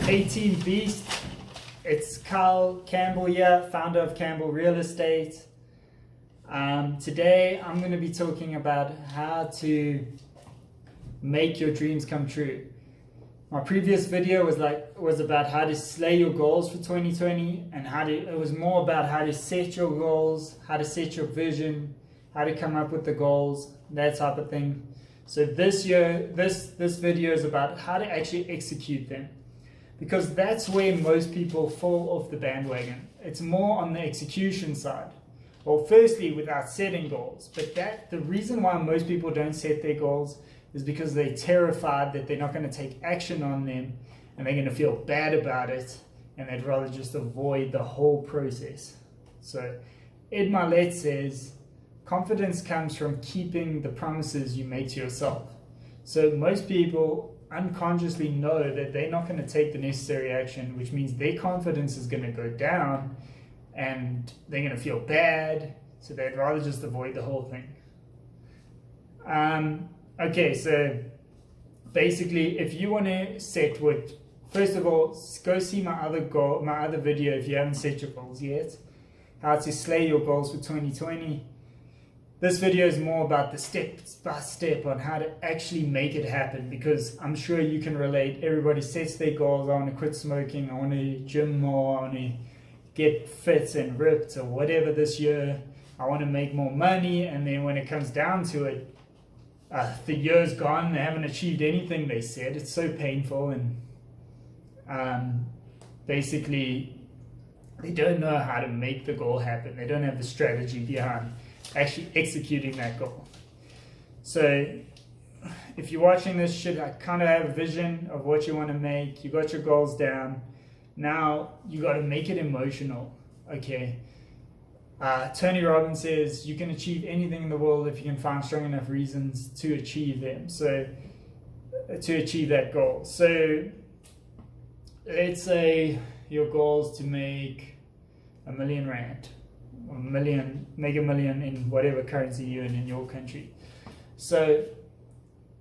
18 Beast. It's Carl Campbell here, founder of Campbell Real Estate. Today I'm going to be talking about how to make your dreams come true. My previous video was about how to slay your goals for 2020, and it was more about how to set your goals, how to set your vision, how to come up with the goals, that type of thing. So this year, this video is about how to actually execute them, because that's where most people fall off the bandwagon. It's more on the execution side. Well, firstly, without setting goals, but the reason why most people don't set their goals is because they're terrified that they're not going to take action on them, and they're going to feel bad about it, and they'd rather just avoid the whole process. So Ed Milet says, confidence comes from keeping the promises you make to yourself. So most people unconsciously know that they're not going to take the necessary action, which means their confidence is going to go down and they're going to feel bad, so they'd rather just avoid the whole thing. Okay, so basically, if you want to set first of all, go see my other video if you haven't set your goals yet, how to slay your goals for 2020. This video is more about the step by step on how to actually make it happen, because I'm sure you can relate. Everybody sets their goals. I want to quit smoking, I want to gym more, I want to get fit and ripped or whatever this year, I want to make more money, and then when it comes down to it, the year's gone, they haven't achieved anything they said. It's so painful, and basically they don't know how to make the goal happen. They don't have the strategy behind actually executing that goal. So if you're watching this, should I kind of have a vision of what you want to make? You got your goals down. Now you got to make it emotional. Okay. Tony Robbins says you can achieve anything in the world if you can find strong enough reasons to achieve them. So to achieve that goal. So let's say your goal is to make R1 million, or make $1 million in whatever currency you're in your country. So,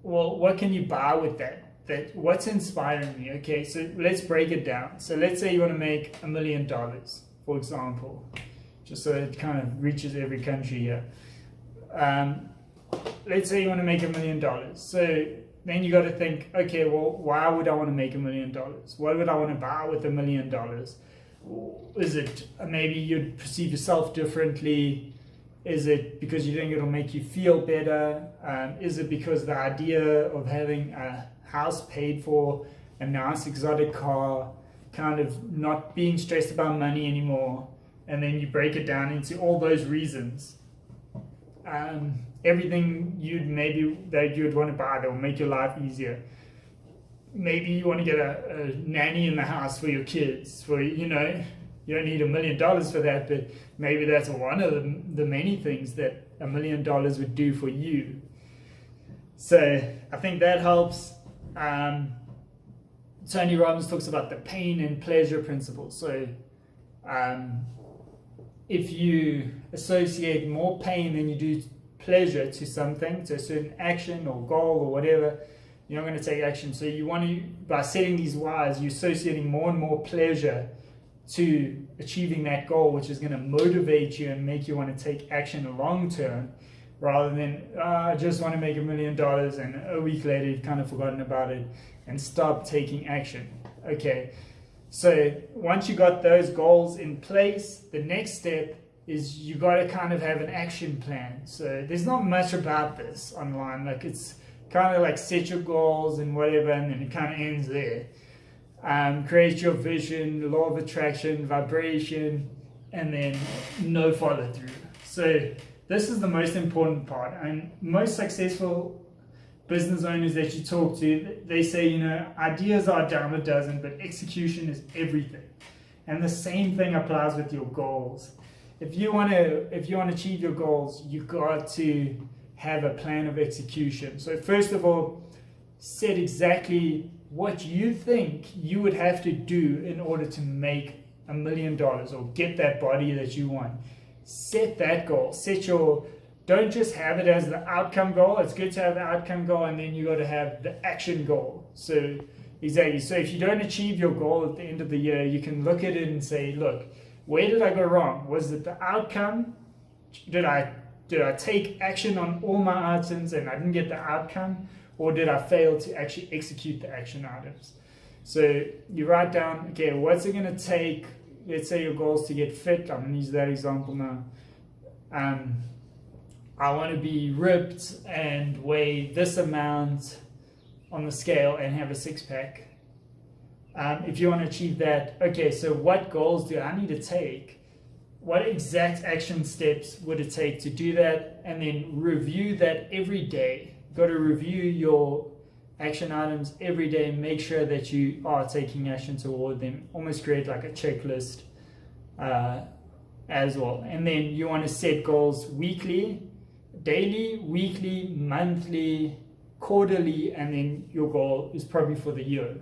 well, what can you buy with that? What's inspiring me? Okay, so let's break it down. So let's say you want to make $1 million, for example, just so it kind of reaches every country here. Let's say you want to make $1 million. So then you got to think, okay, well, why would I want to make $1 million? What would I want to buy with $1 million? Is it maybe you'd perceive yourself differently? Is it because you think it'll make you feel better? Is it because the idea of having a house paid for, a nice exotic car, kind of not being stressed about money anymore? And then you break it down into all those reasons. Everything that you'd want to buy that will make your life easier. Maybe you want to get a nanny in the house for your kids. You don't need $1 million for that, but maybe that's one of the many things that $1 million would do for you. So I think that helps. Tony Robbins talks about the pain and pleasure principle. So if you associate more pain than you do pleasure to something, to a certain action or goal or whatever, you're not going to take action. So you want to, by setting these whys, you're associating more and more pleasure to achieving that goal, which is going to motivate you and make you want to take action long term, rather than I just want to make $1 million and a week later you've kind of forgotten about it and stop taking action. Okay, so once you got those goals in place, the next step is you got to kind of have an action plan. So there's not much about this online. Like, it's kind of like set your goals and whatever, and then it kind of ends there. Create your vision, law of attraction, vibration, and then no follow through. So this is the most important part. And most successful business owners that you talk to, they say, ideas are a dime a dozen, but execution is everything. And the same thing applies with your goals. If you want to achieve your goals, you got to have a plan of execution. So first of all, set exactly what you think you would have to do in order to make $1 million or get that body that you want. Set that goal. Don't just have it as the outcome goal. It's good to have the outcome goal, and then you got to have the action goal. So Exactly. So if you don't achieve your goal at the end of the year, you can look at it and say, look, where did I go wrong? Was it the outcome? Did I take action on all my items and I didn't get the outcome? Or did I fail to actually execute the action items? So you write down, okay, what's it going to take? Let's say your goal is to get fit. I'm going to use that example now. I want to be ripped and weigh this amount on the scale and have a six-pack. If you want to achieve that, okay, so what goals do I need to take? What exact action steps would it take to do that? And then review that every day. Got to review your action items every day and make sure that you are taking action toward them. Almost create like a checklist as well. And then you want to set goals weekly, daily, weekly, monthly, quarterly, and then your goal is probably for the year.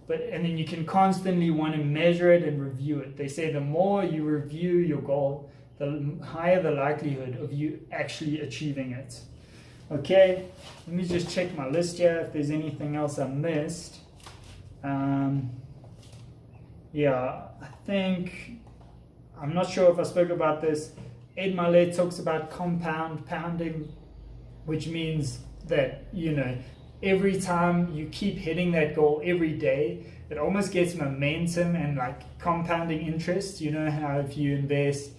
And then you can constantly want to measure it and review it. They say the more you review your goal, the higher the likelihood of you actually achieving it. Okay, let me just check my list here if there's anything else I missed. Yeah, I'm not sure if I spoke about this. Ed Milet talks about pounding, which means that, every time you keep hitting that goal every day, it almost gets momentum and like compounding interest. You know how if you invest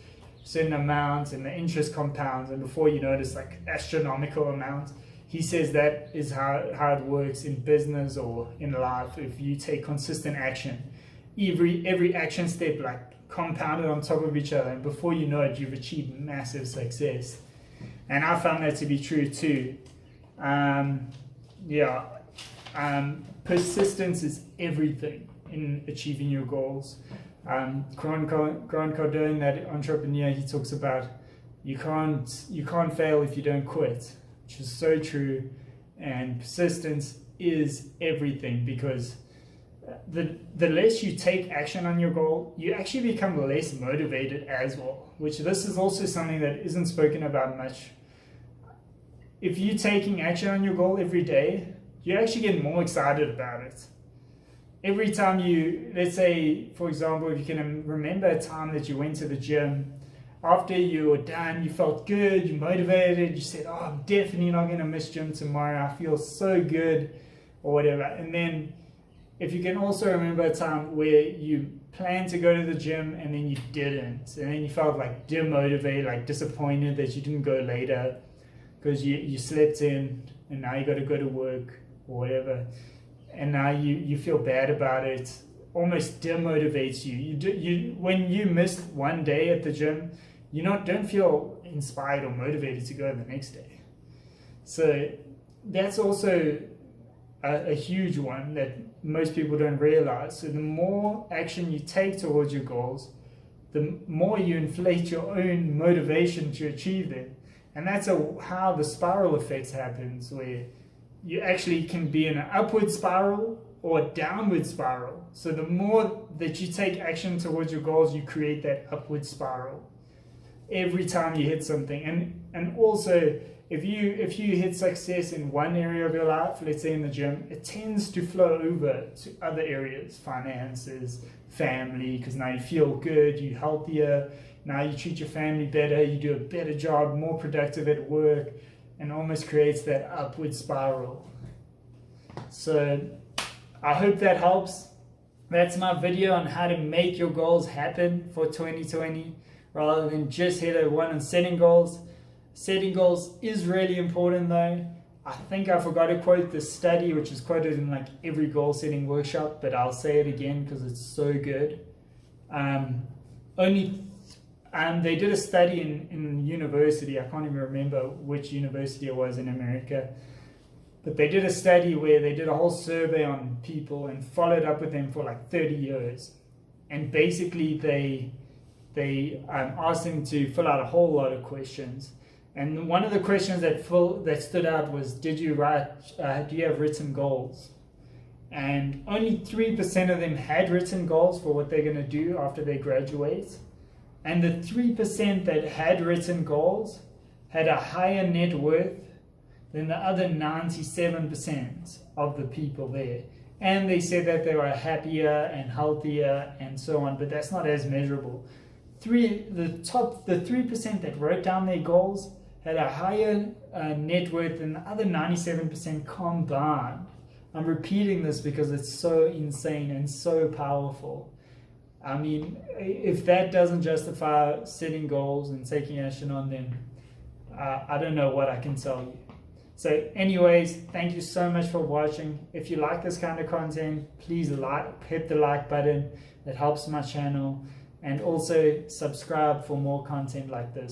certain amounts and the interest compounds, and before you notice like astronomical amounts. He says that is how it works in business or in life. If you take consistent action, every action step like compounded on top of each other, and before you know it, you've achieved massive success. And I found that to be true too. Persistence is everything in achieving your goals. Grant Cardone, that entrepreneur, he talks about you can't fail if you don't quit, which is so true. And persistence is everything, because the less you take action on your goal, you actually become less motivated as well, which this is also something that isn't spoken about much. If you're taking action on your goal every day, you actually get more excited about it. Every time let's say, for example, if you can remember a time that you went to the gym, after you were done, you felt good, you're motivated, you said, oh, I'm definitely not going to miss gym tomorrow, I feel so good, or whatever. And then if you can also remember a time where you planned to go to the gym and then you didn't, and then you felt like demotivated, like disappointed that you didn't go later because you slept in and now you got to go to work or whatever, and now you feel bad about it, almost demotivates you. When you missed one day at the gym, you don't feel inspired or motivated to go the next day. So that's also a huge one that most people don't realize. So the more action you take towards your goals, the more you inflate your own motivation to achieve them. And that's how the spiral effects happens, where you actually can be in an upward spiral or a downward spiral. So the more that you take action towards your goals, you create that upward spiral every time you hit something. And also, if you hit success in one area of your life, let's say in the gym, it tends to flow over to other areas, finances, family, because now you feel good, you're healthier, now you treat your family better, you do a better job, more productive at work, and almost creates that upward spiral. So I hope that helps. That's my video on how to make your goals happen for 2020, rather than just hit a one on setting goals. Setting goals is really important though. I think I forgot to quote this study, which is quoted in like every goal setting workshop, but I'll say it again because it's so good. They did a study in university, I can't even remember which university it was in America, but they did a study where they did a whole survey on people and followed up with them for like 30 years. And basically they asked them to fill out a whole lot of questions. And one of the questions that stood out was, do you have written goals? And only 3% of them had written goals for what they're going to do after they graduate. And the 3% that had written goals had a higher net worth than the other 97% of the people there. And they said that they were happier and healthier and so on, but that's not as measurable. The 3% that wrote down their goals had a higher net worth than the other 97% combined. I'm repeating this because it's so insane and so powerful. I mean, if that doesn't justify setting goals and taking action on them, I don't know what I can tell you. So anyways, thank you so much for watching. If you like this kind of content, please hit the like button. It helps my channel. And also subscribe for more content like this.